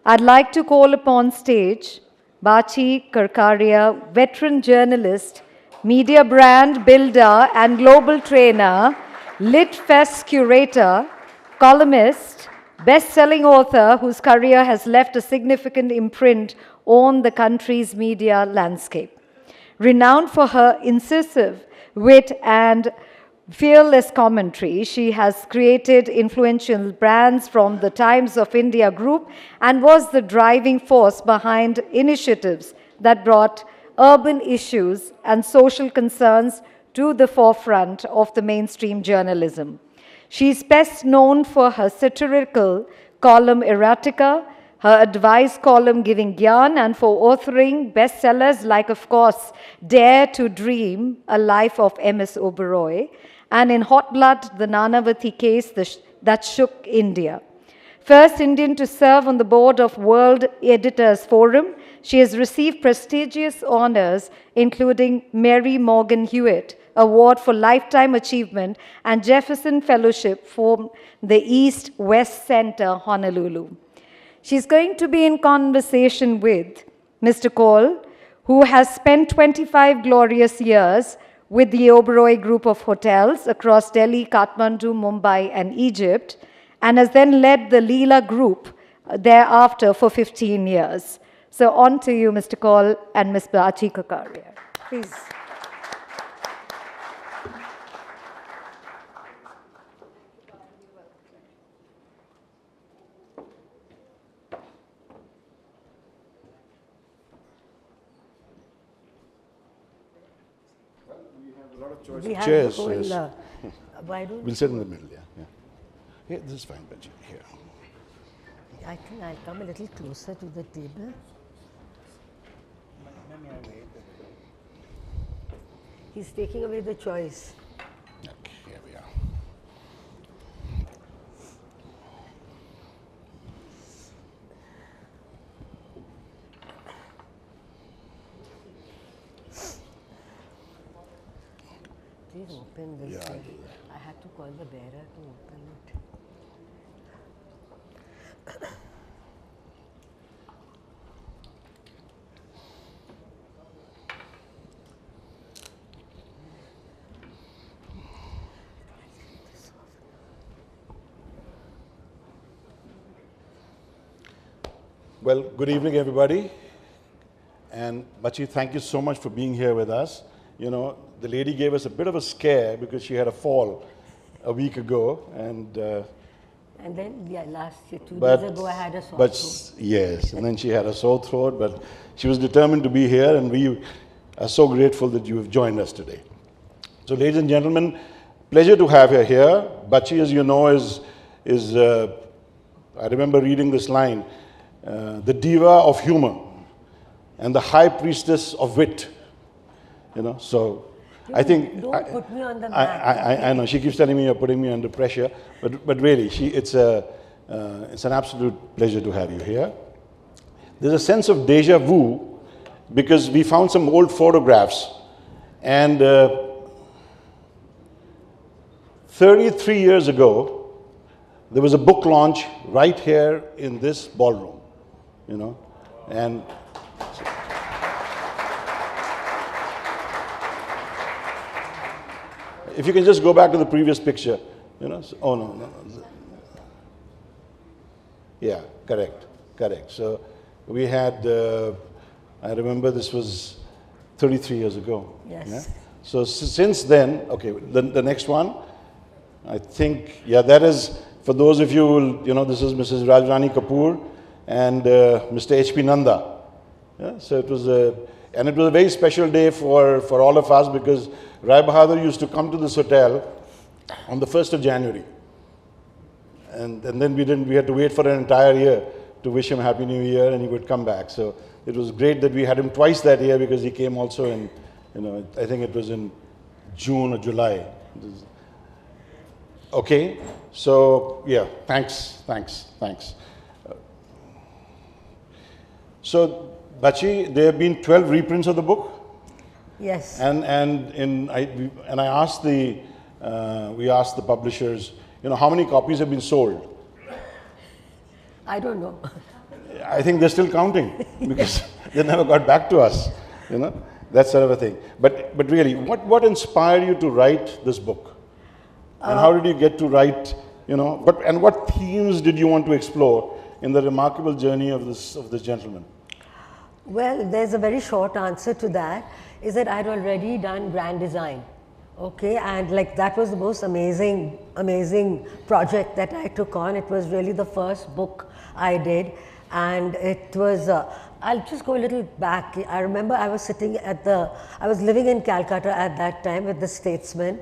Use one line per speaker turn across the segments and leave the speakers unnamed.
I'd like to call upon stage Bachi Karkaria, veteran journalist, media brand builder and global trainer, LitFest curator, columnist, best-selling author whose career has left a significant imprint on the country's media landscape. Renowned for her incisive wit and fearless commentary, she has created influential brands from the Times of India group and was the driving force behind initiatives that brought urban issues and social concerns to the forefront of the mainstream journalism. She is best known for her satirical column Erotica, her advice column Giving Gyan, and for authoring bestsellers like, of course, Dare to Dream, A Life of M.S. Oberoi, and in Hot Blood, the Nanavati case that shook India. First Indian to serve on the board of World Editors Forum, she has received prestigious honors, including Mary Morgan Hewitt Award for Lifetime Achievement and Jefferson Fellowship from the East West Center, Honolulu. She's going to be in conversation with Mr. Kaul, who has spent 25 glorious years with the Oberoi Group of hotels across Delhi, Kathmandu, Mumbai, and Egypt, and has then led the Leela Group thereafter for 15 years. So on to you, Mr. Kaul and Ms. Bachi Karkaria. Please.
We have chairs.
Whole, yes. Why don't
we'll sit in the middle, yeah. Here, this is fine, Bachi. Here.
I think I'll come a little closer to the table. He's taking away the choice.
Okay, here we are.
Please open this.
Yeah,
I had to call the bearer to open it.
Well, good evening, everybody. And Bachi, thank you so much for being here with us. You know, the lady gave us a bit of a scare because she had a fall a week ago, and
then, yeah, last year, 2 days ago, I had a sore throat.
Yes, and then she had a sore throat, but she was determined to be here, and we are so grateful that you have joined us today. So, ladies and gentlemen, pleasure to have her here. Bachi, as you know, is I remember reading this line, the diva of humor and the high priestess of wit. You know, so I think
don't put me on the map.
I know she keeps telling me you're putting me under pressure, but really, it's an absolute pleasure to have you here. There's a sense of deja vu because we found some old photographs, and 33 years ago, there was a book launch right here in this ballroom. You know, and. If you can just go back to the previous picture, you know. So, oh no. Yeah, correct. So we had. I remember this was 33 years ago.
Yes.
Yeah? So since then, okay. The next one, I think, yeah, that is for those of you who, you know, this is Mrs. Rajrani Kapoor and Mr. H.P. Nanda. Yeah. So it was a very special day for all of us because Rai Bahadur used to come to this hotel on the 1st of January. And then we had to wait for an entire year to wish him Happy New Year, and he would come back. So it was great that we had him twice that year because he came also in, you know, I think it was in June or July. Okay, so yeah, thanks. So Bachi, there have been 12 reprints of the book.
Yes.
And I asked we asked the publishers, you know, how many copies have been sold?
I don't know.
I think they're still counting because they never got back to us, you know, that sort of a thing. But really, what inspired you to write this book? And how did you get to write, you know, what themes did you want to explore in the remarkable journey of this gentleman?
Well, there's a very short answer to that, is that I'd already done grand design. Okay, and like that was the most amazing project that I took on. It was really the first book I did, and it was, I'll just go a little back. I remember I was sitting I was living in Calcutta at that time with the Statesman,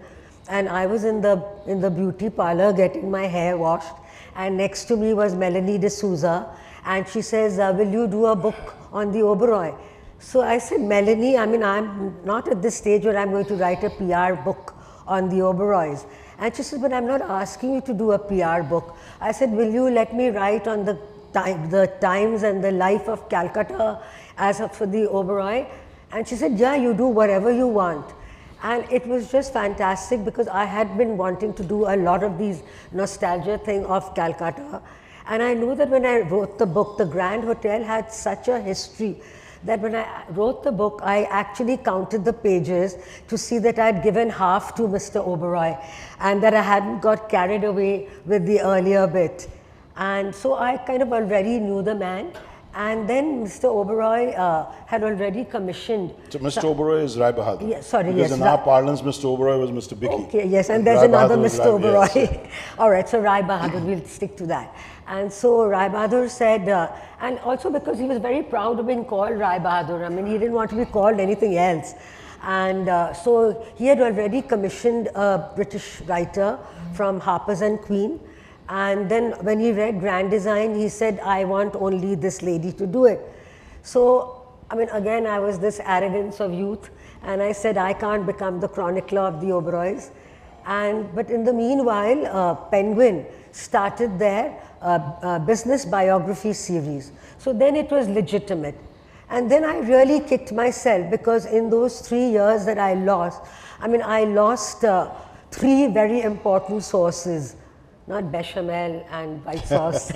and I was in the beauty parlor getting my hair washed, and next to me was Melanie D'Souza, and she says, will you do a book on the Oberoi? So I said, Melanie, I mean, I'm not at this stage where I'm going to write a PR book on the Oberois. And she said, but I'm not asking you to do a PR book. I said, will you let me write on the times and the life of Calcutta as for the Oberoi? And she said, yeah, you do whatever you want. And it was just fantastic because I had been wanting to do a lot of these nostalgia thing of Calcutta. And I knew that when I wrote the book, the Grand Hotel had such a history that when I wrote the book, I actually counted the pages to see that I had given half to Mr. Oberoi and that I hadn't got carried away with the earlier bit. And so I kind of already knew the man. And then Mr. Oberoi had already commissioned.
So Mr. Oberoi is Rai Bahadur.
Yeah, sorry,
because
yes.
in our parlance, Mr. Oberoi was Mr. Bicky.
Okay, yes, and there's another Mr. Oberoi. Yes. All right, so Rai Bahadur, we'll stick to that. And so Rai Bahadur said, and also because he was very proud of being called Rai Bahadur. I mean, he didn't want to be called anything else. And so he had already commissioned a British writer from Harper's and Queen. And then when he read Grand Design, he said, I want only this lady to do it. So, I mean, again, I was this arrogance of youth. And I said, I can't become the chronicler of the Oberois. But in the meanwhile, Penguin started their business biography series. So then it was legitimate. And then I really kicked myself because in those 3 years that I lost, I mean, I lost 3 very important sources. Not bechamel and white sauce,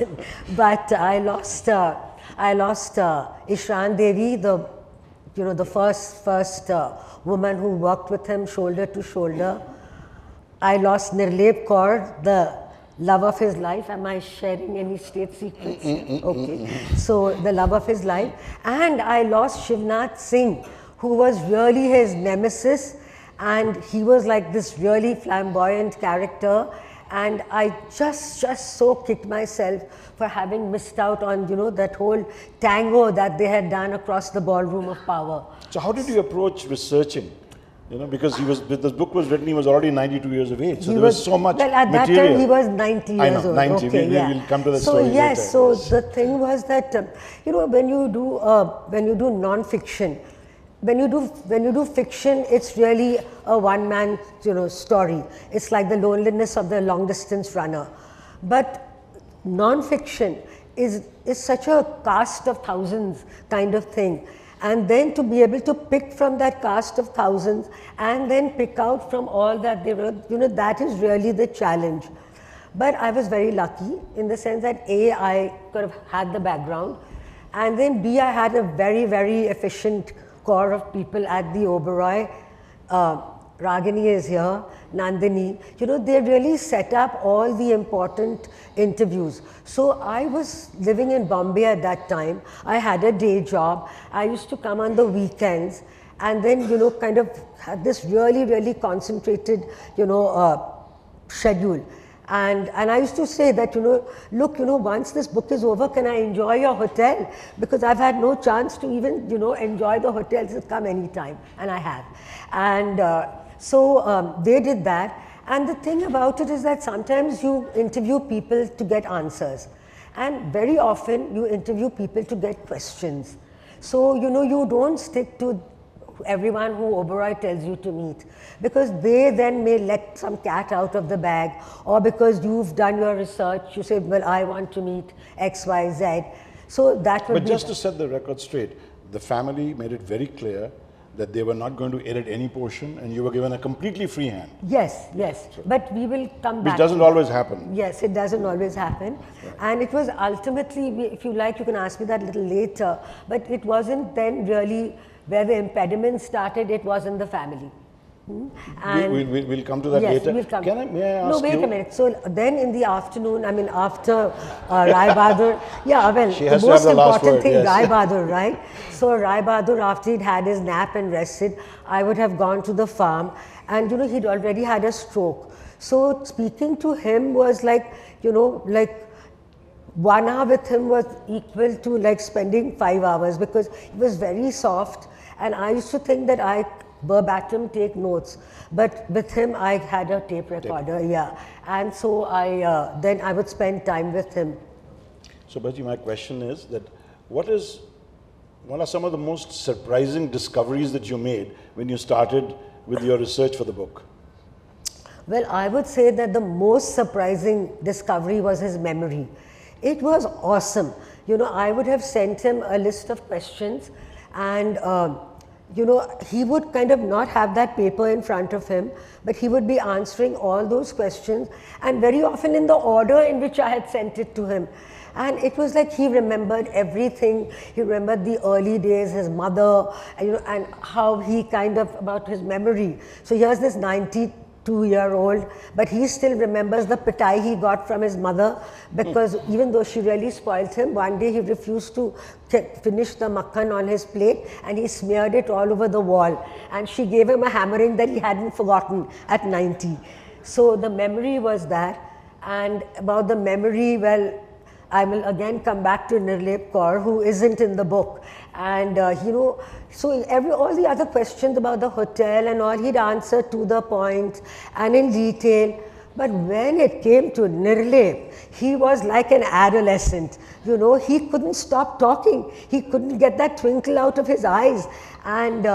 but I lost Ishran Devi, the first woman who worked with him shoulder to shoulder. I lost Nirlep Kaur, the love of his life. Am I sharing any state secrets? Okay, so the love of his life. And I lost Shivnath Singh, who was really his nemesis, and he was like this really flamboyant character. And I just so kicked myself for having missed out on, that whole tango that they had done across the ballroom of power.
So how did you approach researching? Because this book was written, he was already 92 years of age. So there was so much material.
Well, at that time he was 90 years old.
90.
Okay,
we'll come to that story later.
Yes, so the thing was that, when you do non-fiction, when you do fiction, it's really a one-man, story. It's like the loneliness of the long-distance runner. But non-fiction is such a cast of thousands kind of thing. And then to be able to pick from that cast of thousands and then pick out from all that they wrote, that is really the challenge. But I was very lucky in the sense that A, I could have had the background, and then B, I had a very, very efficient core of people at the Oberoi. Ragini is here, Nandini, they really set up all the important interviews. So I was living in Bombay at that time. I had a day job. I used to come on the weekends and then, kind of had this really, really concentrated, schedule. And I used to say that, look, once this book is over, can I enjoy your hotel? Because I've had no chance to even, enjoy the hotel. So come anytime. And I have. And so they did that. And the thing about it is that sometimes you interview people to get answers. And very often you interview people to get questions. So, you don't stick to everyone who Oberoi tells you to meet, because they then may let some cat out of the bag, or because you've done your research, you say, well, I want to meet X, Y, Z. So that would
But just to set the record straight, the family made it very clear that they were not going to edit any portion and you were given a completely free hand.
Yes, yes. But we will come back.
Which doesn't always happen.
Yes, it doesn't always happen. And it was ultimately, if you like, you can ask me that a little later, but it wasn't then really where the impediment started, it was in the family.
And we'll come to that
yes,
later.
We'll come.
May I ask
No, wait a minute. So then in the afternoon, I mean after Rai Bahadur, yeah, well, the most important thing, yes. Rai Bahadur, right? So Rai Bahadur, after he'd had his nap and rested, I would have gone to the farm, and you know, he'd already had a stroke. So speaking to him was like, you know, like 1 hour with him was equal to like spending 5 hours, because he was very soft, and I used to think that I verbatim take notes, but with him I had a tape recorder, yeah, and so then I would spend time with him.
So Bachi, my question is that what are some of the most surprising discoveries that you made when you started with your research for the book?
Well, I would say that the most surprising discovery was his memory. It was awesome. You know, I would have sent him a list of questions, and you know, he would kind of not have that paper in front of him, but he would be answering all those questions, and very often in the order in which I had sent it to him. And it was like he remembered everything. He remembered the early days, his mother, and, you know, and how he kind of, about his memory. So here's this 92-year-old, but he still remembers the pitai he got from his mother, because even though she really spoiled him, one day he refused to finish the makhan on his plate, and he smeared it all over the wall, and she gave him a hammering that he hadn't forgotten at 90. So the memory was that. And about the memory, well, I will again come back to Nirlep Kaur, who isn't in the book. And you know, so all the other questions about the hotel and all, he'd answer to the point and in detail. But when it came to Nirlep, he was like an adolescent. You know, he couldn't stop talking. He couldn't get that twinkle out of his eyes. And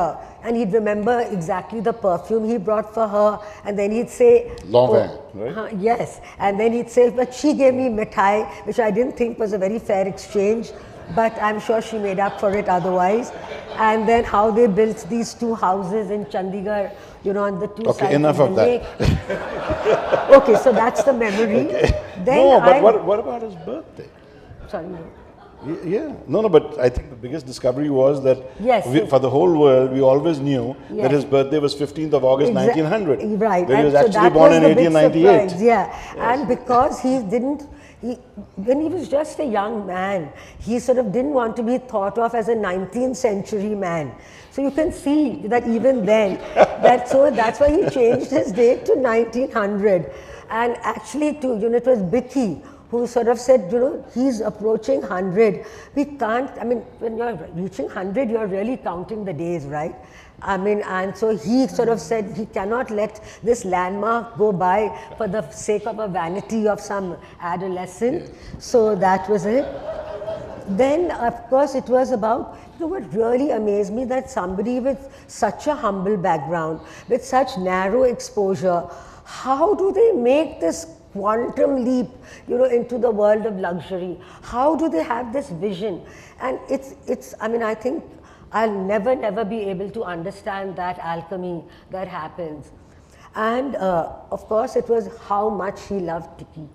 he'd remember exactly the perfume he brought for her. And then he'd say,
Lanvin, right?
Yes. And then he'd say, but she gave me mithai, which I didn't think was a very fair exchange, but I'm sure she made up for it otherwise. And then how they built these 2 houses in Chandigarh, you know, on the 2 sides
enough
of the
of
lake.
that.
Okay, so that's the memory.
Okay.
Then
no, but what about his birthday?
Sorry. No.
Yeah, no, but I think the biggest discovery was that for the whole world, we always knew that his birthday was 15th of August, 1900.
Right.
But he was
so
actually born in 1898.
Yeah, yes. And because when he was just a young man, he sort of didn't want to be thought of as a 19th century man. So you can see that even then, that's why he changed his date to 1900. And actually, it was Bithi who sort of said, you know, he's approaching 100. We can't, I mean, when you're reaching 100, you're really counting the days, right? I mean, and so he sort of said he cannot let this landmark go by for the sake of a vanity of some adolescent. Yes. So that was it. Then, of course, it was about, you know, what really amazed me, that somebody with such a humble background, with such narrow exposure, how do they make this quantum leap, you know, into the world of luxury? How do they have this vision? And it's, I mean, I think I'll never be able to understand that alchemy that happens. And of course, it was how much he loved Tiki.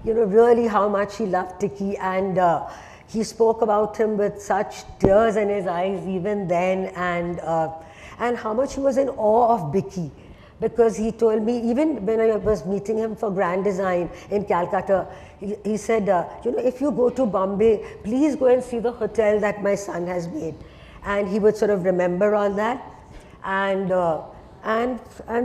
You know, really how much he loved Tiki. And he spoke about him with such tears in his eyes even then, and how much he was in awe of Bicky. Because he told me, even when I was meeting him for Grand Design in Calcutta, he said, you know, if you go to Bombay, please go and see the hotel that my son has made. And he would sort of remember all that. And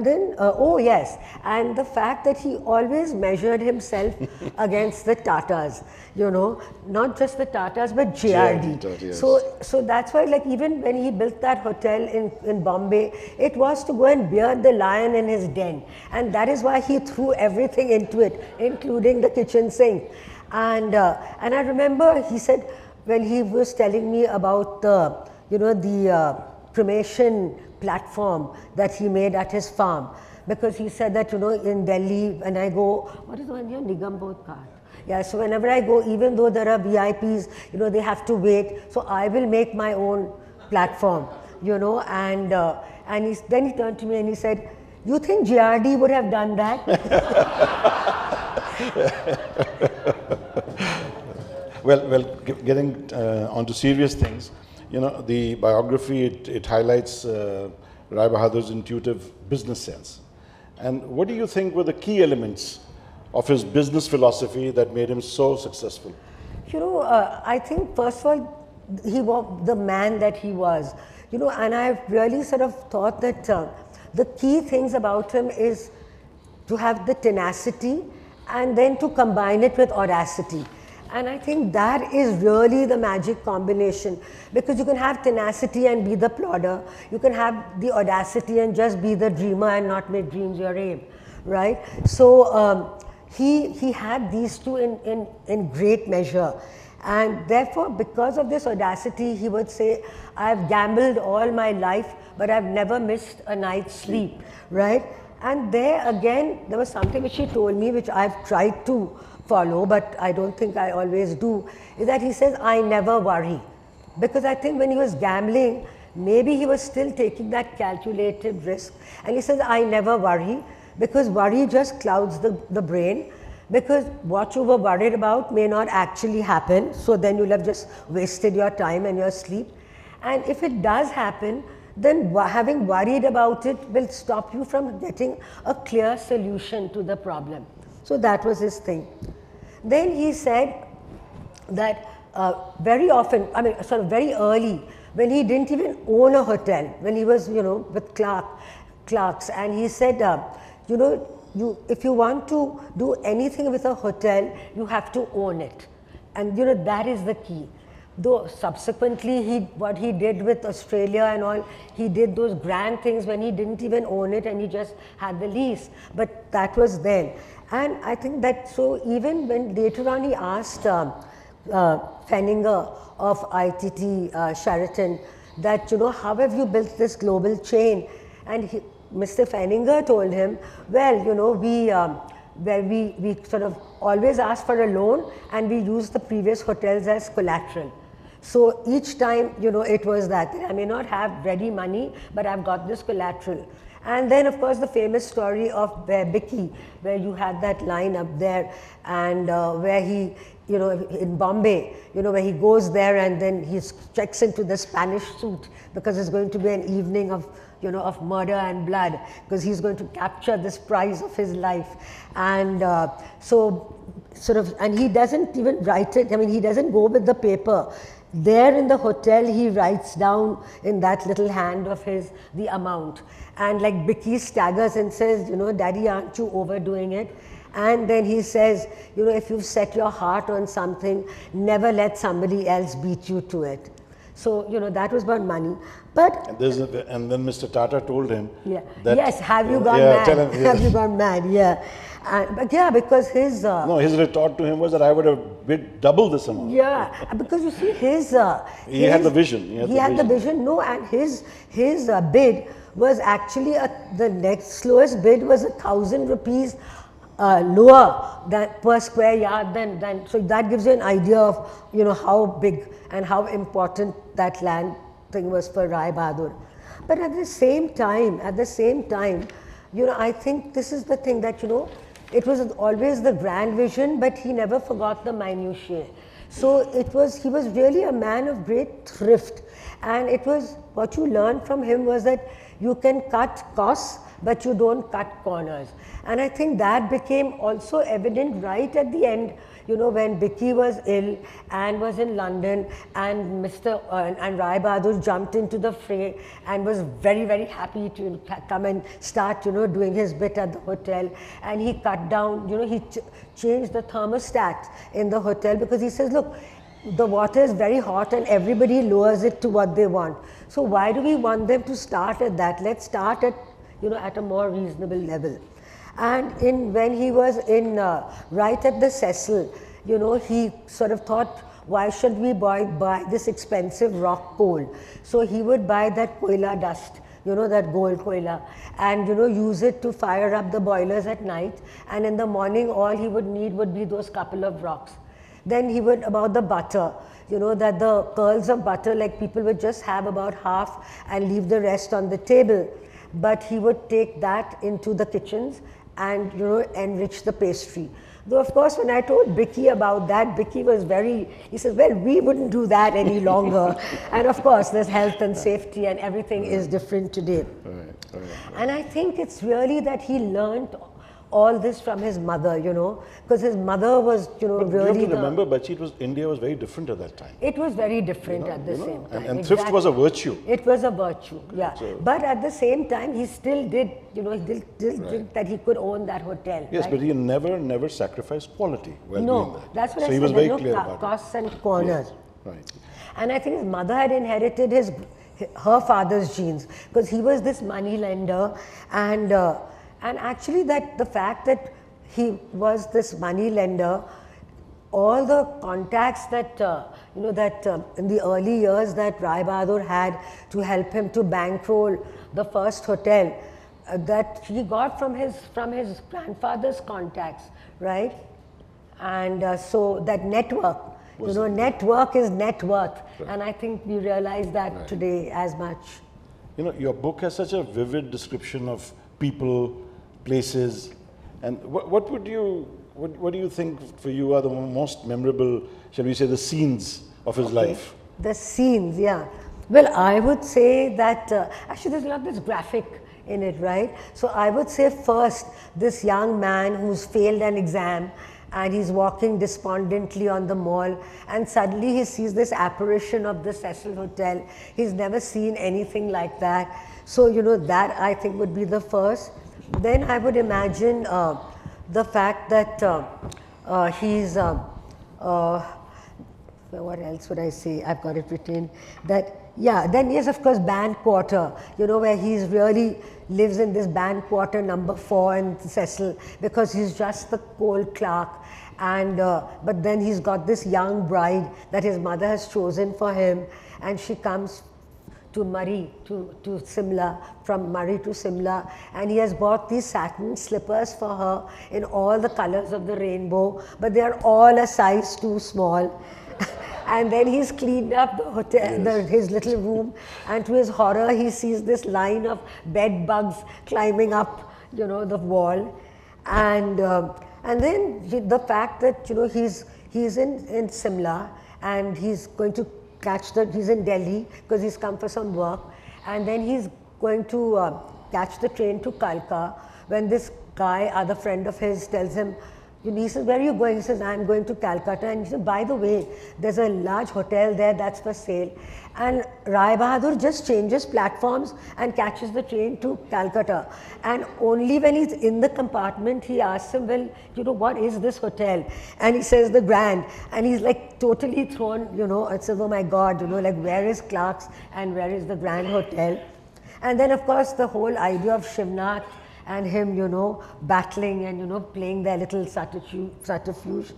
then, oh yes, and the fact that he always measured himself against the Tatas, you know, not just the Tatas, but JRD.
Yes.
So that's why, like, even when he built that hotel in Bombay, it was to go and beard the lion in his den. And that is why he threw everything into it, including the kitchen sink. And I remember he said, when he was telling me about the, you know, the cremation platform that he made at his farm, because he said that, you know, in Delhi, when I go, what is the one here, Nigam Bodh Ghat? Yeah, so whenever I go, even though there are VIPs, you know, they have to wait, so I will make my own platform, you know, and then he turned to me and he said, "You think JRD would have done that?"
Getting onto serious things, you know, the biography, it highlights Rai Bahadur's intuitive business sense. And what do you think were the key elements of his business philosophy that made him so successful?
You know, I think first of all, he was the man that he was, you know, and I've really sort of thought that the key things about him is to have the tenacity and then to combine it with audacity. And I think that is really the magic combination, because you can have tenacity and be the plodder. You can have the audacity and just be the dreamer and not make dreams your aim, right? So he had these two in great measure. And therefore, because of this audacity, he would say, "I've gambled all my life, but I've never missed a night's sleep," right? And there again, there was something which he told me, which I've tried to follow, but I don't think I always do, is that he says, "I never worry." Because I think when he was gambling, maybe he was still taking that calculated risk. And he says, "I never worry," because worry just clouds the brain. Because what you were worried about may not actually happen, so then you'll have just wasted your time and your sleep. And if it does happen, then having worried about it will stop you from getting a clear solution to the problem. So that was his thing. Then he said that very often, I mean sort of very early, when he didn't even own a hotel, when he was, you know, with clerks, and he said, you know, if you want to do anything with a hotel, you have to own it. And you know, that is the key. Though subsequently what he did with Australia and all, he did those grand things when he didn't even own it and he just had the lease. But that was then. And I think that, so even when later on he asked Fenninger of ITT Sheraton that, you know, how have you built this global chain? And Mr. Fenninger told him, well, you know, we sort of always ask for a loan and we use the previous hotels as collateral. So each time, you know, it was that I may not have ready money, but I've got this collateral. And then, of course, the famous story of Bicky, where you had that line up there, and where he, you know, in Bombay, you know, where he goes there and then he checks into the Spanish suit because it's going to be an evening of, you know, of murder and blood, because he's going to capture this prize of his life. And so sort of, and he doesn't even write it, I mean, he doesn't go with the paper. There in the hotel, he writes down in that little hand of his the amount. And like Bicky staggers and says, you know, "Daddy, aren't you overdoing it?" And then he says, you know, if you've set your heart on something, never let somebody else beat you to it. So, you know, that was about money. But
and then Mr. Tata told him,
yeah,
that,
yes, have you gone mad?
Tell him, yeah.
Have you gone mad? Yeah. But yeah, because his
no, his retort to him was that I would have bid double this amount.
Yeah, because you see,
he had the vision.
He had the vision. No, and his bid was actually the next slowest bid was 1,000 rupees lower than per square yard than. So that gives you an idea of, you know, how big and how important that land thing was for Rai Bahadur. But at the same time, you know, I think this is the thing that, you know, it was always the grand vision, but he never forgot the minutiae. So he was really a man of great thrift. And it was, what you learned from him was that you can cut costs, but you don't cut corners. And I think that became also evident right at the end, you know, when Bicky was ill and was in London, and and Rai Bahadur jumped into the fray and was very, very happy to come and start, you know, doing his bit at the hotel. And he cut down, you know, he changed the thermostat in the hotel, because he says, look, the water is very hot and everybody lowers it to what they want. So why do we want them to start at that? Let's start at, you know, at a more reasonable level. And when he was in right at the Cecil, you know, he sort of thought, why should we buy this expensive rock coal? So he would buy that koila dust, you know, that gold koila, and, you know, use it to fire up the boilers at night. And in the morning, all he would need would be those couple of rocks. Then he would, about the butter, that the pearls of butter, like people would just have about half and leave the rest on the table. But he would take that into the kitchens and, enrich the pastry. Though, of course, when I told Bicky about that, Bicky was he says, well, we wouldn't do that any longer. And of course, there's health and safety and everything is different today.
Right.
And I think it's really that he learned all this from his mother, because his mother was,
But
really.
you have to remember, Bachi, India was very different at that time.
It was very different at the same time.
And thrift was a virtue.
It was a virtue, yeah. But at the same time, he still did, he did that he could own that hotel.
Yes,
right?
but he never sacrificed quality while doing that.
That's what
so
I
he
said.
was very
There
clear
no
about
costs and corners.
Yes. Right.
And I think his mother had inherited her father's genes, because he was this money lender, and actually the fact that he was this money lender, all the contacts that in the early years that Rai Bahadur had to help him to bankroll the first hotel, that he got from his grandfather's contacts, right? And so that network, network is net worth, and I think we realize that today as much.
Your book has such a vivid description of people, places, and what do you think for you are the most memorable, shall we say, the scenes of his life?
The scenes, yeah. Well, I would say that actually there's a lot that's graphic in it, right? So I would say first, this young man who's failed an exam and he's walking despondently on the mall, and suddenly he sees this apparition of the Cecil Hotel. He's never seen anything like that. So, that I think would be the first. Then I would imagine the fact that he's, what else would I say? I've got it written. Then yes, of course, band quarter, where he's really lives in this band quarter number 4 in Cecil, because he's just the cold clerk. And but then he's got this young bride that his mother has chosen for him, and she comes to Murree, to Simla, from Murree to Simla, and he has bought these satin slippers for her in all the colors of the rainbow, but they are all a size too small. And then he's cleaned up the hotel, his little room, and to his horror, he sees this line of bed bugs climbing up, the wall, and then the fact that he's in Simla, and he's going to he's in Delhi because he's come for some work, and then he's going to catch the train to Kalka, when this guy, other friend of his, tells him, he says, where are you going? He says, I'm going to Calcutta. And he says, by the way, there's a large hotel there that's for sale. And Rai Bahadur just changes platforms and catches the train to Calcutta. And only when he's in the compartment, he asks him, well, what is this hotel? And he says, the Grand. And he's like totally thrown, and says, oh my God, like where is Clark's and where is the Grand Hotel? And then, of course, the whole idea of Shivnath and him, battling and, playing their little subterfuge.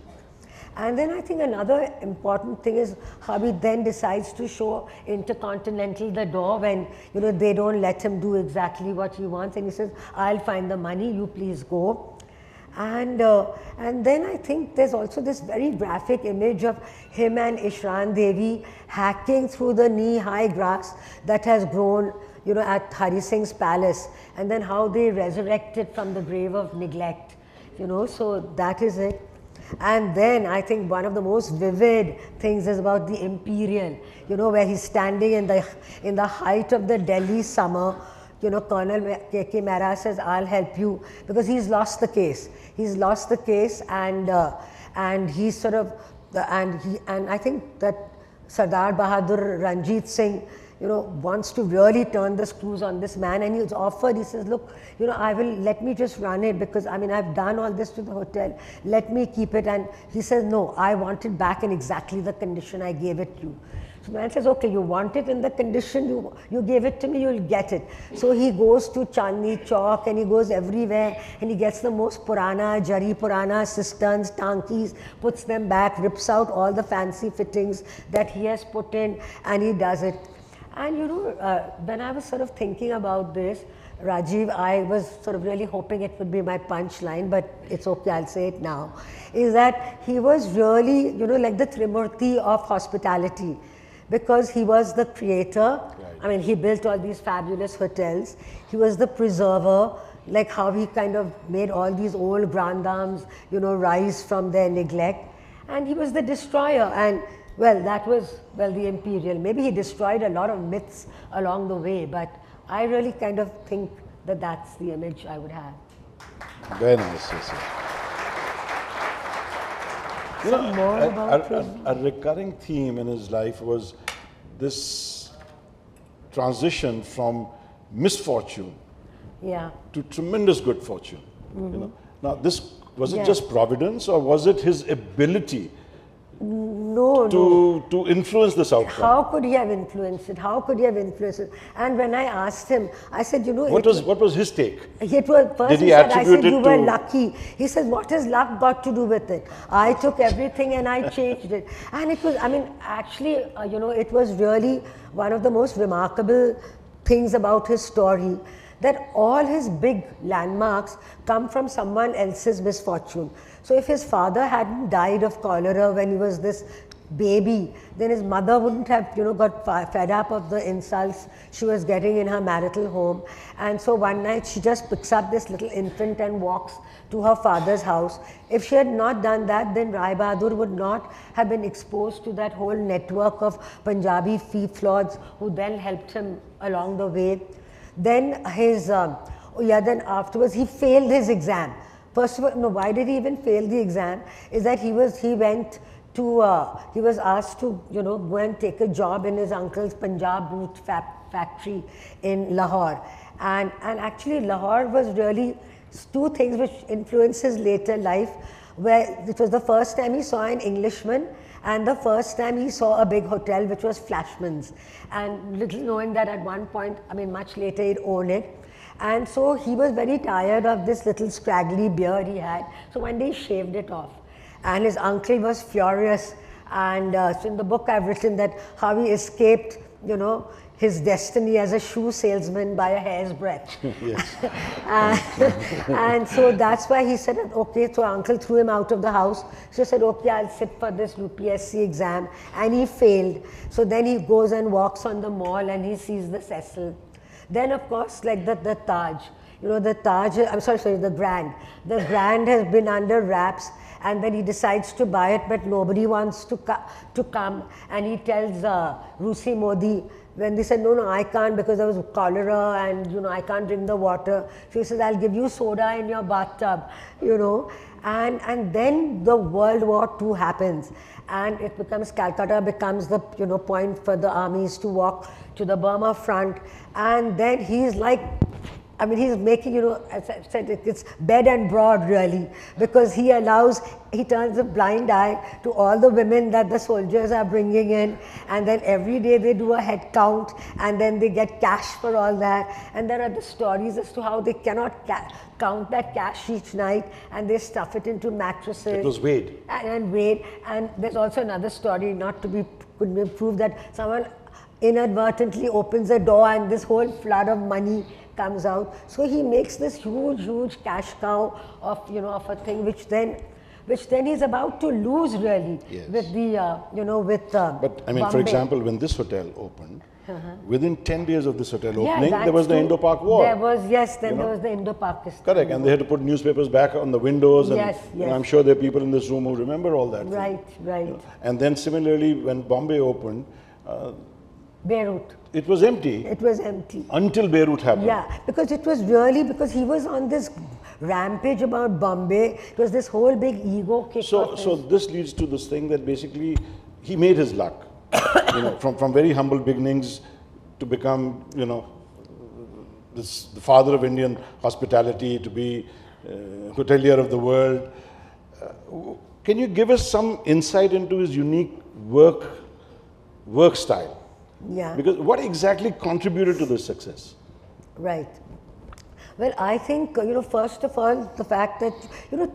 And then I think another important thing is how he then decides to show Intercontinental the door when, they don't let him do exactly what he wants. And he says, I'll find the money, you please go. And then I think there's also this very graphic image of him and Ishran Devi hacking through the knee-high grass that has grown at Hari Singh's palace, and then how they resurrected from the grave of neglect, so that is it. And then I think one of the most vivid things is about the Imperial, where he's standing in the height of the Delhi summer. Colonel K.K. Mehra says, I'll help you, because he's lost the case. He's lost the case, and he's sort of, and I think that Sardar Bahadur Ranjit Singh, wants to really turn the screws on this man, and he's offered, he says, look, let me just run it, because I've done all this to the hotel, let me keep it. And he says, no, I want it back in exactly the condition I gave it to you. So the man says, okay, you want it in the condition you gave it to me, you'll get it. So he goes to Chandni Chowk, and he goes everywhere, and he gets the most Jari Purana cisterns, tankis, puts them back, rips out all the fancy fittings that he has put in, and he does it. And when I was sort of thinking about this, Rajiv, I was sort of really hoping it would be my punchline, but it's okay, I'll say it now, is that he was really, like the Trimurti of hospitality, because he was the creator.
Right.
I mean, he built all these fabulous hotels. He was the preserver, like how he kind of made all these old grandams, rise from their neglect. And he was the destroyer. And well, that was, well, the imperial. Maybe he destroyed a lot of myths along the way, but I really kind of think that that's the image I would have.
Very nice, yes, yes.
More about
a recurring theme in his life was this transition from misfortune to tremendous good fortune. Now, this was it just providence, or was it his ability to influence this outcome?
How could he have influenced it? How could he have influenced it? And when I asked him, I said,
what was his take?
It was, first
Did he
said, I
attribute
said,
it
you were
to-
lucky. He says, what has luck got to do with it? I took everything and I changed it. And it was, I mean, actually, it was really one of the most remarkable things about his story, that all his big landmarks come from someone else's misfortune. So if his father hadn't died of cholera when he was this baby, then his mother wouldn't have, got fed up of the insults she was getting in her marital home. And so one night she just picks up this little infant and walks to her father's house. If she had not done that, then Rai Bahadur would not have been exposed to that whole network of Punjabi fee-flods who then helped him along the way. Then his, then afterwards he failed his exam. First of all, no, why did he even fail the exam? Is that he was asked to, go and take a job in his uncle's Punjab boot factory in Lahore. And actually Lahore was really two things which influenced his later life, where it was the first time he saw an Englishman and the first time he saw a big hotel which was Flashman's, and little knowing that at one point, I mean much later, he'd own it. And so he was very tired of this little scraggly beard he had, so one day he shaved it off. And his uncle was furious, and so in the book I've written that how he escaped, his destiny as a shoe salesman by a hair's breadth. And so that's why he said, okay, so uncle threw him out of the house. So he said, okay, I'll sit for this UPSC exam, and he failed. So then he goes and walks on the mall and he sees the Cecil. Then of course, like the Taj, the Taj, I'm sorry, the Grand. The Grand has been under wraps, and then he decides to buy it, but nobody wants to come, and he tells Rusi Modi, when they said, no, I can't because there was cholera and, I can't drink the water. So he says, I'll give you soda in your bathtub, and then the World War II happens, and it becomes, Calcutta becomes the, point for the armies to walk to the Burma front, and then he's like, I mean, he's making, as I said, it's bed and broad really, because he turns a blind eye to all the women that the soldiers are bringing in, and then every day they do a head count, and then they get cash for all that, and there are the stories as to how they cannot count that cash each night, and they stuff it into mattresses.
It was weighed.
And weighed, and there's also another story, could be proved, that someone inadvertently opens a door and this whole flood of money comes out. So he makes this huge cash cow of, of a thing which then he's about to lose really.
Yes.
With the,
But I mean,
Bombay.
for example, when this hotel opened, within 10 days of this hotel opening,
that's
there was the
true.
Indo-Pak War.
There was, yes, then there was the Indo-Pakistan.
Correct, and they had to put newspapers back on the windows, and
Yes.
I'm sure there are people in this room who remember all that.
Right.
And then similarly, when Bombay opened,
Beirut.
it was empty.
It was empty.
Until Beirut happened.
Yeah, because it was really, because he was on this rampage about Bombay. It was this whole big ego kick.
So this leads to this thing that basically he made his luck. From very humble beginnings to become, the father of Indian hospitality, to be hotelier of the world. Can you give us some insight into his unique work style?
Yeah.
Because what exactly contributed to this success?
Right. Well, I think, first of all, the fact that,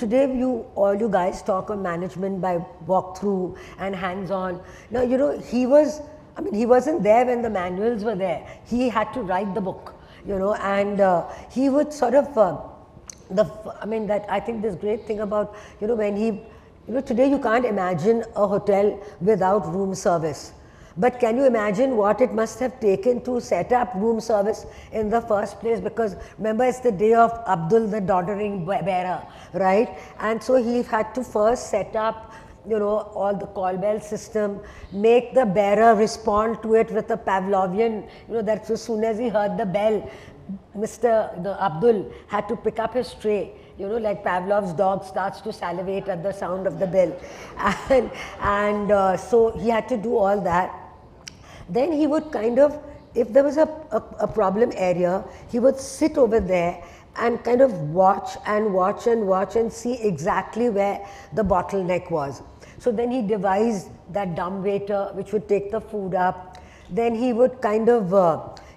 today all you guys talk on management by walkthrough and hands-on. Now, he wasn't there when the manuals were there. He had to write the book. you know, and he would sort of, I mean, that I think this great thing about, you know, when he, you know, today you can't imagine a hotel without room service. But can you imagine what it must have taken to set up room service in the first place? Because remember, it's the day of Abdul, the doddering bearer, right? And so he had to first set up, you know, all the call bell system, make the bearer respond to it with a Pavlovian, you know, that as soon as he heard the bell, the Abdul had to pick up his tray. You know, like Pavlov's dog starts to salivate at the sound of the bell. And so he had to do all that. Then he would kind of, if there was a problem area, he would sit over there and kind of watch and watch and watch and see exactly where the bottleneck was. So then he devised that dumb waiter which would take the food up. Then he would kind of,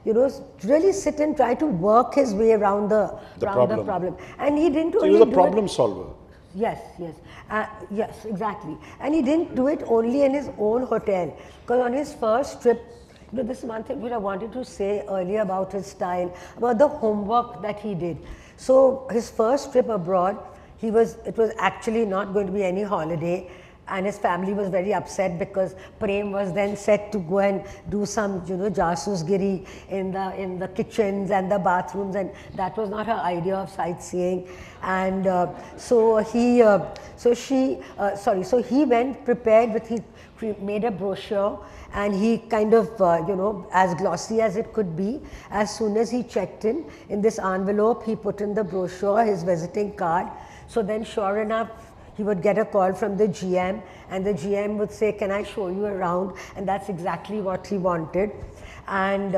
you know, really sit and try to work his way around the problem. And he didn't only
he was a problem solver.
Yes, yes, exactly. And he didn't do it only in his own hotel. Because on his first trip, you know, this is one thing which I wanted to say earlier about his style, about the homework that he did. So his first trip abroad, it was actually not going to be any holiday. And his family was very upset because Prem was then set to go and do some, you know, jasoosgiri in the kitchens and the bathrooms, and that was not her idea of sightseeing. And so he went prepared with, he made a brochure, and he kind of, you know, as glossy as it could be. As soon as he checked in this envelope, he put in the brochure, his visiting card. So then, sure enough, he would get a call from the GM, and the GM would say, can I show you around? And that's exactly what he wanted. And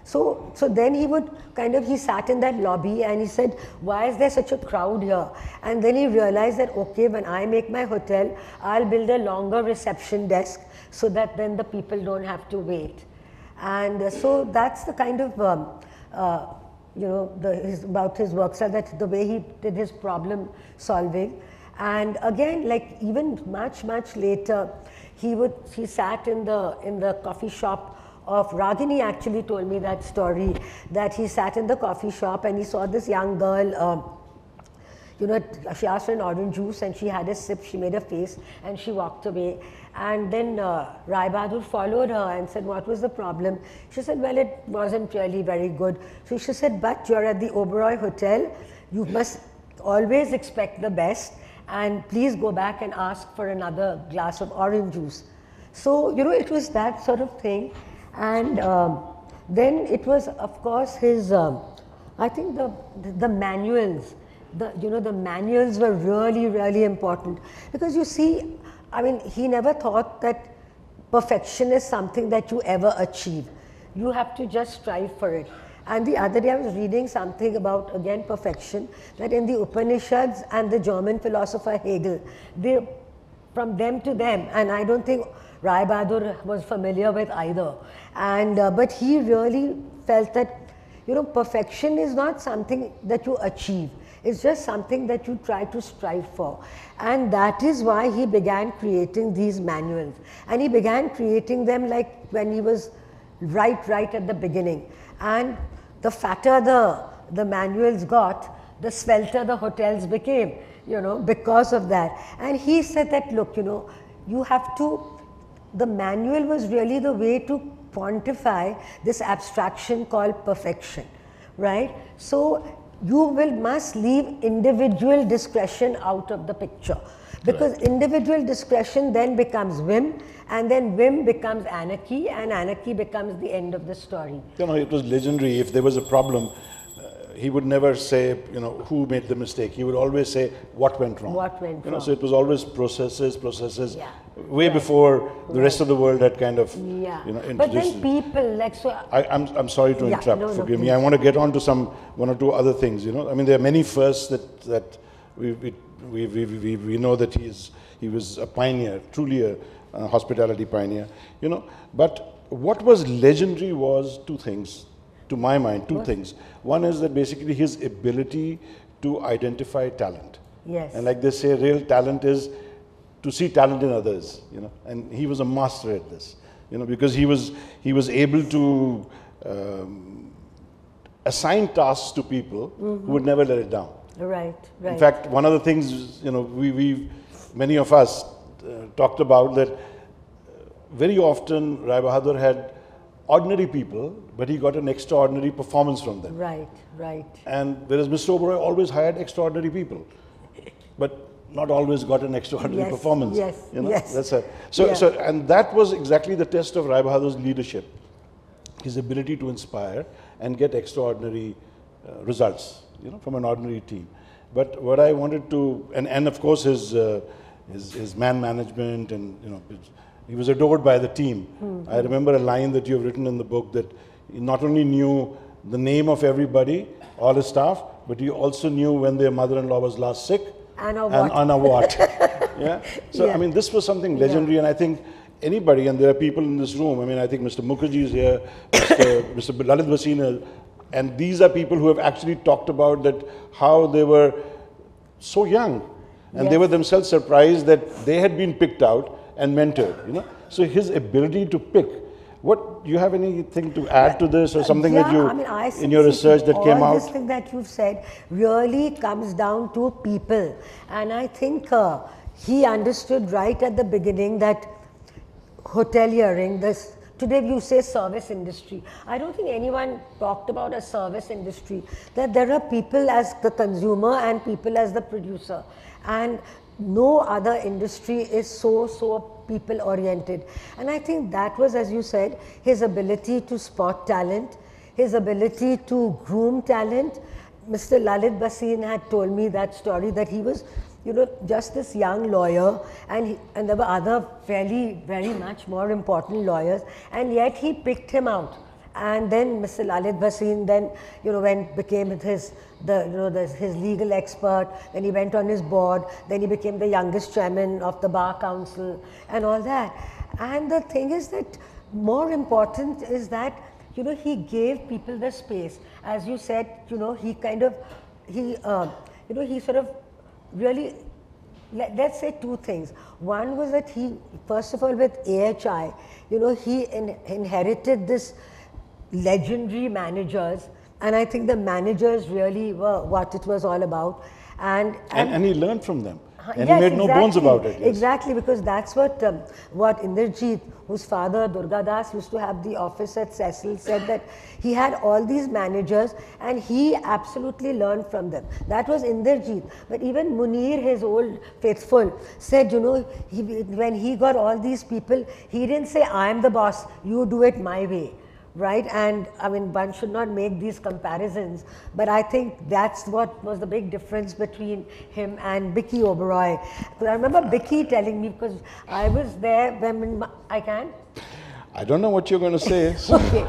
so then he would kind of, he sat in that lobby and he said, why is there such a crowd here? And then he realized that, okay, when I make my hotel, I'll build a longer reception desk so that then the people don't have to wait. And so that's the kind of, you know, about his work style, that the way he did his problem solving. And again, like even much later, he sat in the coffee shop of Ragini. Actually told me that story, that he sat in the coffee shop and he saw this young girl, you know, she asked for an orange juice and she had a sip, she made a face and she walked away. And then Rai Bahadur followed her and said, what was the problem? She said, well, it wasn't really very good. So she said, but you're at the Oberoi Hotel, you must always expect the best, and please go back and ask for another glass of orange juice. So, you know, it was that sort of thing. And then it was, of course, his, I think the manuals, the manuals were really important. Because you see, I mean, he never thought that perfection is something that you ever achieve. You have to just strive for it. And the other day I was reading something about, again, perfection, that in the Upanishads and the German philosopher Hegel, from them to them, and I don't think Rai Bahadur was familiar with either. And but he really felt that, you know, perfection is not something that you achieve. It's just something that you try to strive for. And that is why he began creating these manuals. And he began creating them like when he was right at the beginning. And the fatter the manuals got, the svelter the hotels became, you know, because of that. And he said that, look, you know, you have to, the manual was really the way to quantify this abstraction called perfection, right? So you must leave individual discretion out of the picture, because individual discretion then becomes whim, and then whim becomes anarchy, and anarchy becomes the end of the story.
You know, it was legendary. If there was a problem, he would never say, you know, who made the mistake. He would always say, what went wrong?
What went wrong?
Know, so it was always processes, way before the rest of the world had kind of, you know, introduced.
But then people, like, so...
I'm sorry to interrupt, forgive me. I want to get on to one or two other things, you know. I mean, there are many firsts that we know that he was a pioneer, truly a hospitality pioneer, you know. But what was legendary was two things, to my mind, two things. One is that basically his ability to identify talent.
Yes.
And like they say, real talent is to see talent in others, you know. And he was a master at this, you know, because he was able to assign tasks to people who would never let it down.
Right, right.
In fact, one of the things, many of us talked about that very often Rai Bahadur had ordinary people, but he got an extraordinary performance from them.
Right, right.
And whereas Mr. Oberoi always hired extraordinary people, but not always got an extraordinary performance.
Yes, yes.
That's it. So, and that was exactly the test of Rai Bahadur's leadership, his ability to inspire and get extraordinary results, from an ordinary team. But what I wanted to, and of course his man management, and he was adored by the team. I remember a line that you have written in the book that he not only knew the name of everybody, all his staff, but he also knew when their mother-in-law was last sick
and a
what. Yeah. So I mean, this was something legendary, and I think anybody, and there are people in this room. I mean, I think Mr. Mukherjee is here, Mr. Lalit Bhasin, and these are people who have actually talked about that how they were so young, and they were themselves surprised that they had been picked out and mentored. So his ability to pick. What, do you have anything to add to this, or something that you, in your research that came out?
All this thing that you've said really comes down to people. And I think he understood right at the beginning that hoteliering, today you say service industry. I don't think anyone talked about a service industry, that there are people as the consumer and people as the producer. And no other industry is so people oriented. And I think that was, as you said, his ability to spot talent, his ability to groom talent. Mr. Lalit Bhasin had told me that story, that he was, just this young lawyer, and there were other very much more important lawyers, and yet he picked him out. And then Mr. Lalit Bhasin became his legal expert, then he went on his board, then he became the youngest chairman of the Bar Council and all that. And the thing is that more important is that, he gave people the space. As you said, he sort of really, let's say two things. One was that he, first of all with AHI, he inherited this legendary managers, and I think the managers really were what it was all about. And
he learned from them. And he made no bones about it. Yes.
Exactly, because that's what Inderjeet, whose father Durgadas used to have the office at Cecil, said, that he had all these managers and he absolutely learned from them. That was Inderjeet. But even Munir, his old faithful, said, when he got all these people, he didn't say, I am the boss, you do it my way. Right? And I mean, one should not make these comparisons, but I think that's what was the big difference between him and Bachi Oberoi. Because I remember Bachi telling me, because I was there when I
don't know what you're going to say.
Okay.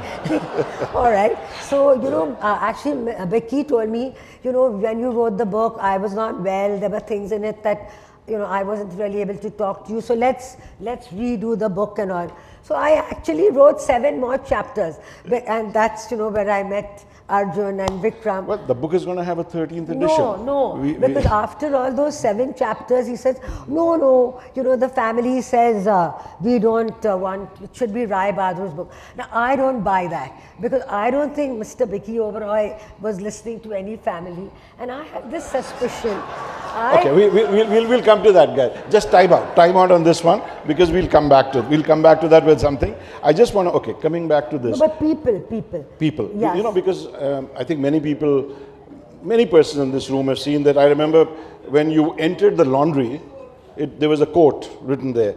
All right. So, actually, Bachi told me, when you wrote the book, I was not well. There were things in it that, I wasn't really able to talk to you. So let's redo the book and all. So I actually wrote 7 more chapters, and that's where I met Arjun and Vikram.
Well, the book is going to have a 13th edition.
No, because after all those 7 chapters, he says, no, the family says we don't want, it should be Rai Bahadur's book. Now, I don't buy that, because I don't think Mr. Bachi Oberoi was listening to any family, and I have this suspicion.
Okay, we'll come to that, guy. Just time out on this one, because we'll come back to it. We'll come back to that with something. I just want to, coming back to this.
No, but people.
Yes. Because I think many persons in this room have seen that. I remember when you entered the laundry, there was a quote written there,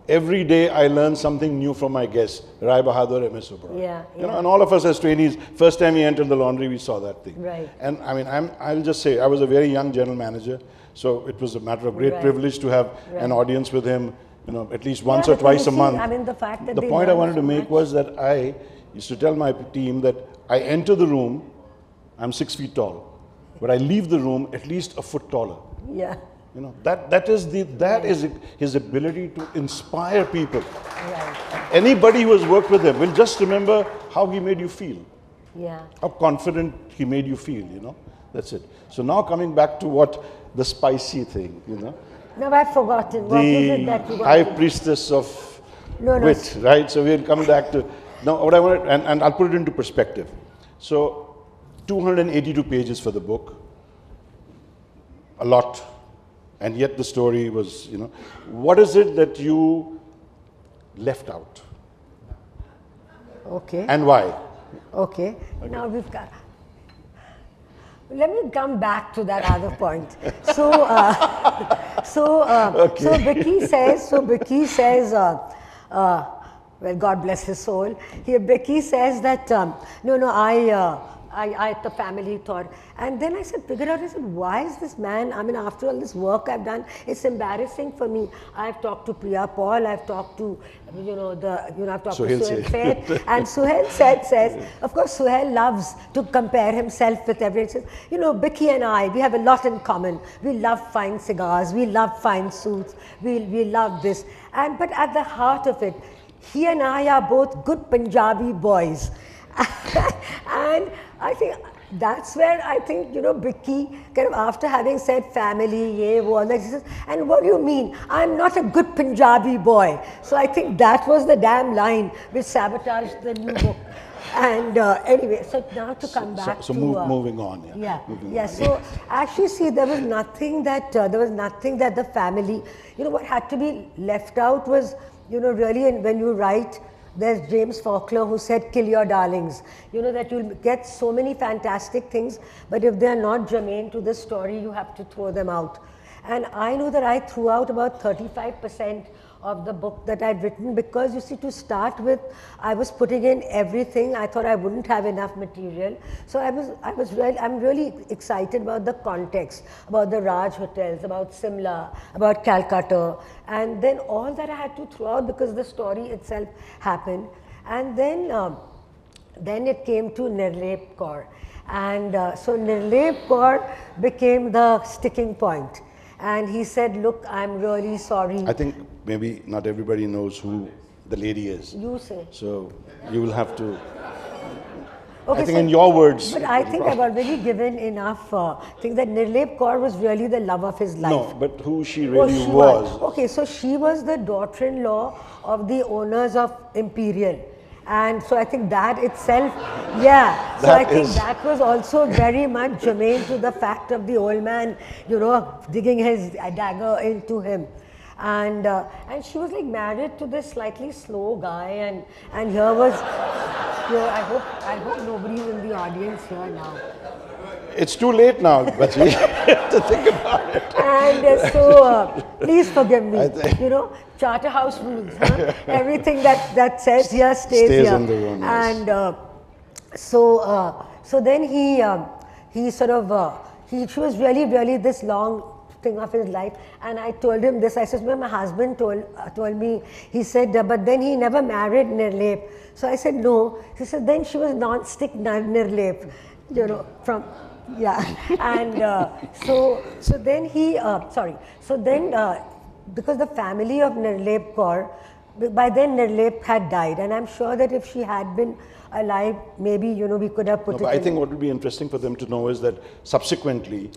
every day I learn something new from my guests, Rai Bahadur, MS Oberoi.
Yeah.
And all of us as trainees, first time we entered the laundry, we saw that thing.
Right.
And I mean, I'll just say, I was a very young general manager, so it was a matter of great privilege to have an audience with him, at least once or twice a month.
I mean, the fact that
the point I wanted to make was that I used to tell my team that I enter the room, I'm 6 feet tall, but I leave the room at least a foot taller.
Yeah.
That is his ability to inspire people.
Right.
Anybody who has worked with him will just remember how he made you feel.
Yeah.
How confident he made you feel, That's it. So now coming back to the spicy thing,
No, I've forgotten. What was it that you
high
wanted?
priestess of wit, right? So we'll come back to, now what I want, and I'll put it into perspective. So 282 pages for the book, a lot, and yet the story was, what is it that you left out?
Okay.
And why?
Okay. Now we've got. Let me come back to that other point. So, so Vicky says. Well, God bless his soul. Here, Becky says that the family thought, and then I said, figured out. I said, why is this man? I mean, after all this work I've done, it's embarrassing for me. I've talked to Priya Paul. I've talked to, I've talked to Suhail Said, and Suhail says, of course, Suhail loves to compare himself with everyone. He says, Becky and I, we have a lot in common. We love fine cigars. We love fine suits. We love this. But at the heart of it, he and I are both good Punjabi boys. And I think that's where I think, Vicky, kind of after having said family, ye, wo, all that, she says, and what do you mean? I'm not a good Punjabi boy. So I think that was the damn line which sabotaged the new book. And anyway, so now to come back to...
moving on.
Yeah. So actually, see, there was nothing that the family, what had to be left out was, really, and when you write, there's James Faulkner who said, kill your darlings. That you'll get so many fantastic things, but if they're not germane to the story, you have to throw them out. And I know that I threw out about 35% of the book that I'd written because, you see, to start with, I was putting in everything. I thought I wouldn't have enough material. So I'm really excited about the context, about the Raj hotels, about Simla, about Calcutta, and then all that I had to throw out because the story itself happened. And then it came to Nirlep Kaur. And so Nirlep Kaur became the sticking point. And he said, look, I'm really sorry.
I think maybe not everybody knows who the lady is.
You say.
So you will have to...
Okay,
I think in your words...
But I think I've already given enough. I think that Nirlep Kaur was really the love of his life.
No, but who she really was.
Okay, so she was the daughter-in-law of the owners of Imperial. And so I think that itself, so I think that was also very much germane to the fact of the old man, digging his dagger into him. And she was like married to this slightly slow guy, and here was, I hope nobody's in the audience here now.
It's too late now, Bachi, to think about it.
And so, please forgive me. Charterhouse rules. Huh? Everything that says here stays here.
In the room, yes.
And so then she was really this long thing of his life, and I told him this. I said, well, my husband told me. He said, but then he never married Nirlep. So I said, no. He said, then she was non-stick Nirlep, from. Yeah, and so then because the family of Nirlep Kaur, by then Nirlep had died, and I'm sure that if she had been alive, maybe we could have put it.
I think what would be interesting for them to know is that subsequently,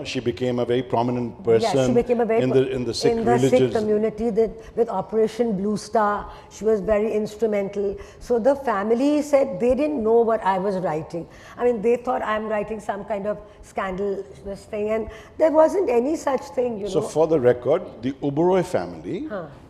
she became a very prominent person.
Yes, she became a very
in the Sikh religious
Sikh community. With Operation Blue Star, she was very instrumental. So the family said they didn't know what I was writing. I mean, they thought I'm writing some kind of scandalous thing, and there wasn't any such thing.
So for the record, the Oberoi family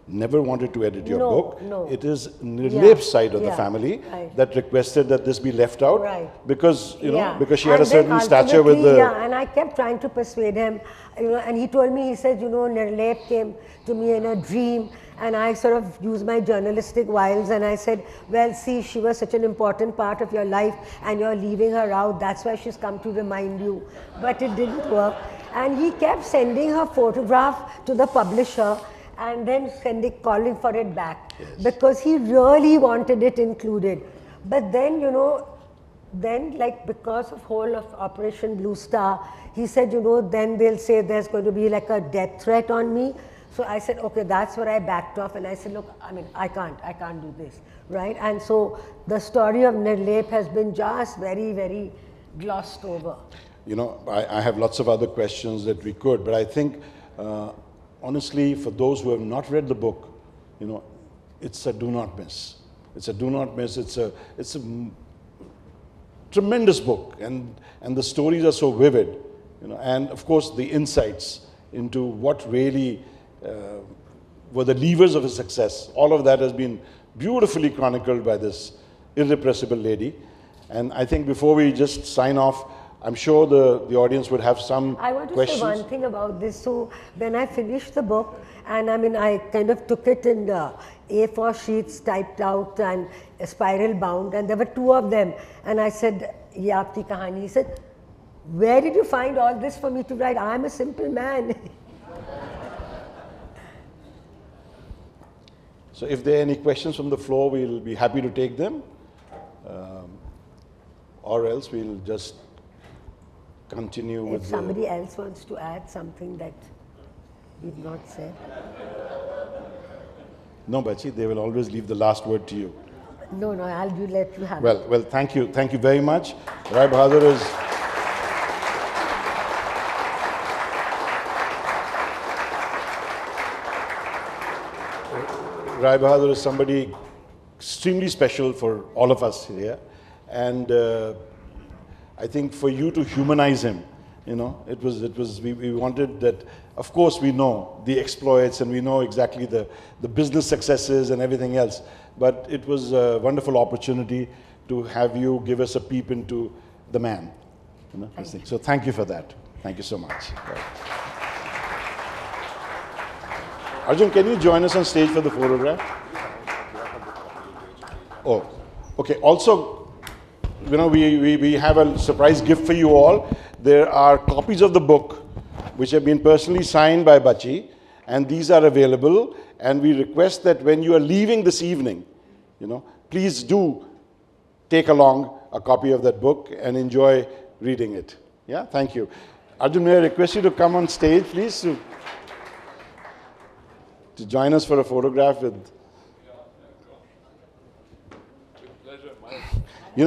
never wanted to edit your book.
No.
It is Nirlep's side of the family that requested that this be left out because because she had a certain stature with the...
Yeah, and I kept trying to persuade him, and he told me, he said, Nirlep came to me in a dream, and I sort of used my journalistic wiles, and I said, well, see, she was such an important part of your life, and you're leaving her out, that's why she's come to remind you. But it didn't work. And he kept sending her photograph to the publisher, and then calling for it back, because he really wanted it included. But then, because of whole of Operation Blue Star, he said, then they'll say there's going to be like a death threat on me. So I said, okay, that's where I backed off, and I said, look, I mean, I can't do this, right? And so the story of Nirlep has been just very, very glossed over.
I have lots of other questions that we could, but I think, honestly, for those who have not read the book, it's a do not miss. It's a do not miss. It's a tremendous book, and the stories are so vivid, and of course the insights into what really were the levers of his success. All of that has been beautifully chronicled by this irrepressible lady. And I think before we just sign off, I'm sure the audience would have some questions.
I want to say one thing about this. So when I finished the book, and I mean, I kind of took it in A4 sheets typed out and spiral bound, and there were 2 of them. And I said, "Ye aapki kahani." He said, "Where did you find all this for me to write? I'm a simple man."
So if there are any questions from the floor, we'll be happy to take them. Or else we'll just continue with
If somebody else wants to add something that we've not said.
No, Bachi, they will always leave the last word to you.
No, I'll let you have it.
Well, thank you. Thank you very much. Rai Bahadur is... Rai Bahadur is somebody extremely special for all of us here. And I think for you to humanize him, we wanted that. Of course, we know the exploits and we know exactly the business successes and everything else. But it was a wonderful opportunity to have you give us a peep into the man. So thank you for that. Thank you so much. Arjun, can you join us on stage for the photograph? Oh, okay. Also, we have a surprise gift for you all. There are copies of the book which have been personally signed by Bachi, and these are available. And we request that when you are leaving this evening, please do take along a copy of that book and enjoy reading it. Yeah, thank you. Arjun, may I request you to come on stage, please, to join us for a photograph with...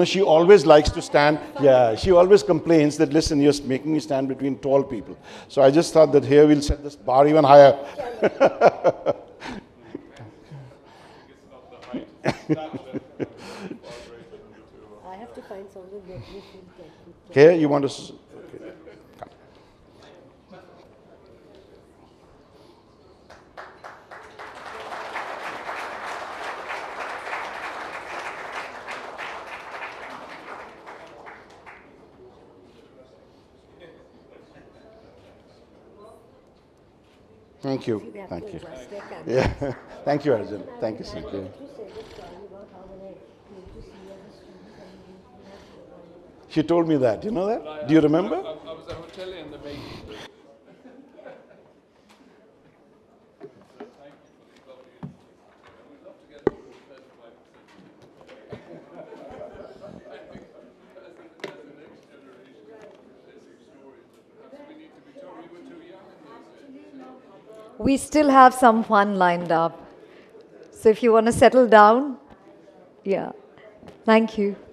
She always likes to stand. Yeah, she always complains that, listen, you're making me stand between tall people. So I just thought that here we'll set this bar even higher.
I have to find something that we should get.
Here, you want to... Okay. Come. Thank you. Thank you. Yeah. Thank you, Arjun. Thank you, Sir. She told me that. You know that? Do you remember?
I was a hotelier in the making.
We still have some fun lined up. So if you want to settle down, yeah. Thank you.